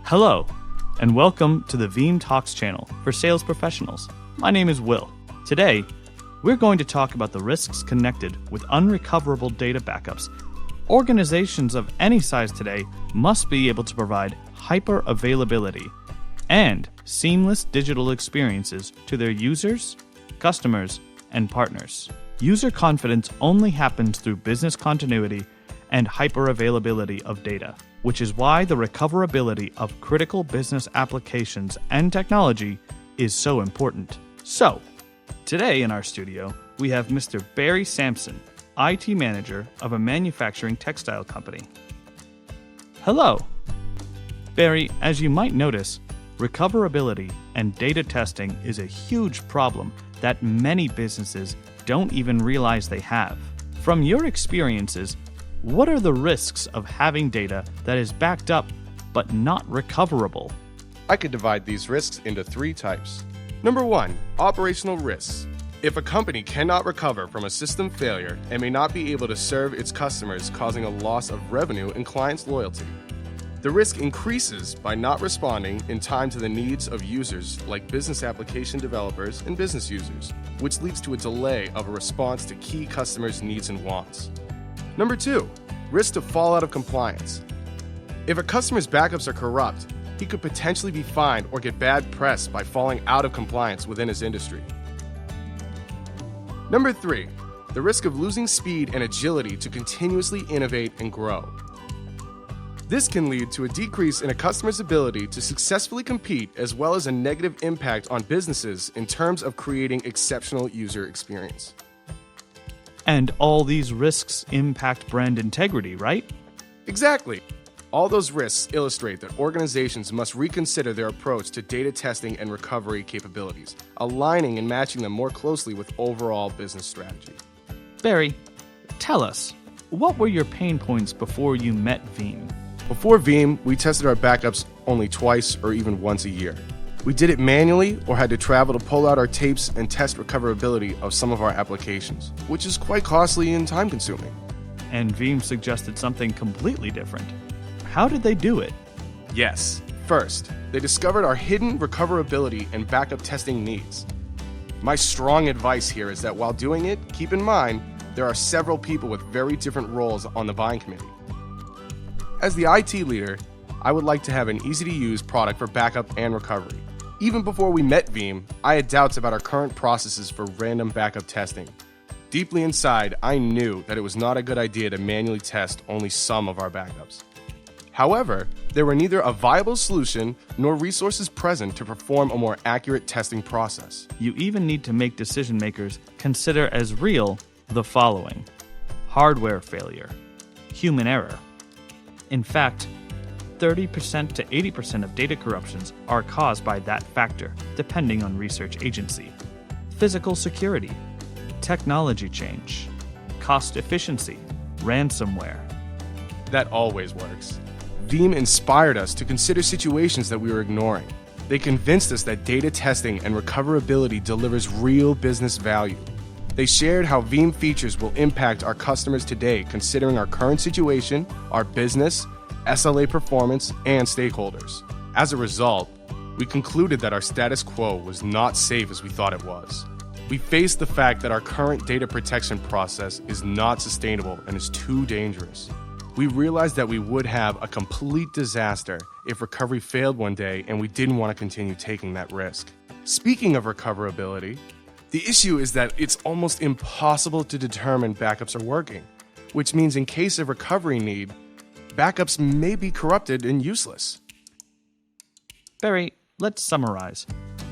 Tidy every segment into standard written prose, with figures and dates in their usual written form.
Hello, and welcome to the Veeam Talks channel for sales professionals. My name is Will. Today, we're going to talk about the risks connected with unrecoverable data backups. Organizations of any size today must be able to provide hyper-availability and seamless digital experiences to their users, customers, and partners. User confidence only happens through business continuity and hyper-availability of data, which is why the recoverability of critical business applications and technology is so important. So, today in our studio, we have Mr. Barry Sampson, IT manager of a manufacturing textile company. Hello. Barry, as you might notice, recoverability and data testing is a huge problem that many businesses don't even realize they have. From your experiences, what are the risks of having data that is backed up but not recoverable? I could divide these risks into 3 types. Number 1, operational risks. If a company cannot recover from a system failure and may not be able to serve its customers, causing a loss of revenue and clients' loyalty. The risk increases by not responding in time to the needs of users like business application developers and business users, which leads to a delay of a response to key customers' needs and wants. Number 2, risk to fall out of compliance. If a customer's backups are corrupt, he could potentially be fined or get bad press by falling out of compliance within his industry. Number 3, the risk of losing speed and agility to continuously innovate and grow. This can lead to a decrease in a customer's ability to successfully compete, as well as a negative impact on businesses in terms of creating exceptional user experience. And all these risks impact brand integrity, right? Exactly. All those risks illustrate that organizations must reconsider their approach to data testing and recovery capabilities, aligning and matching them more closely with overall business strategy. Barry, tell us, what were your pain points before you met Veeam? Before Veeam, we tested our backups only twice or even once a year. We did it manually or had to travel to pull out our tapes and test recoverability of some of our applications, which is quite costly and time-consuming. And Veeam suggested something completely different. How did they do it? Yes. First, they discovered our hidden recoverability and backup testing needs. My strong advice here is that while doing it, keep in mind there are several people with very different roles on the buying committee. As the IT leader, I would like to have an easy-to-use product for backup and recovery. Even before we met Veeam, I had doubts about our current processes for random backup testing. Deeply inside, I knew that it was not a good idea to manually test only some of our backups. However, there were neither a viable solution nor resources present to perform a more accurate testing process. You even need to make decision makers consider as real the following: hardware failure, human error. In fact, 30% to 80% of data corruptions are caused by that factor, depending on research agency. Physical security, technology change, cost efficiency, ransomware. That always works. Veeam inspired us to consider situations that we were ignoring. They convinced us that data testing and recoverability delivers real business value. They shared how Veeam features will impact our customers today, considering our current situation, our business, SLA performance, and stakeholders. As a result, we concluded that our status quo was not safe as we thought it was. We faced the fact that our current data protection process is not sustainable and is too dangerous. We realized that we would have a complete disaster if recovery failed one day, and we didn't want to continue taking that risk. Speaking of recoverability, the issue is that it's almost impossible to determine backups are working, which means in case of recovery need, backups may be corrupted and useless. Barry, let's summarize.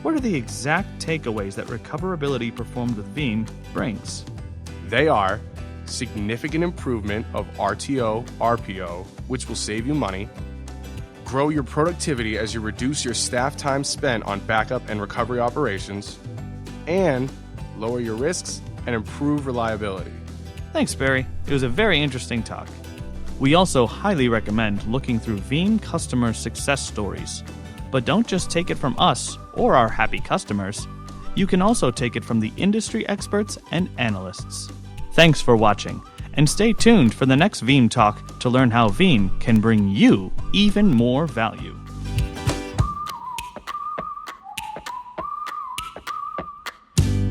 What are the exact takeaways that recoverability performed with Veeam brings? They are significant improvement of RTO, RPO, which will save you money, grow your productivity as you reduce your staff time spent on backup and recovery operations, and lower your risks and improve reliability. Thanks, Barry. It was a very interesting talk. We also highly recommend looking through Veeam customer success stories. But don't just take it from us or our happy customers. You can also take it from the industry experts and analysts. Thanks for watching, and stay tuned for the next Veeam Talk to learn how Veeam can bring you even more value.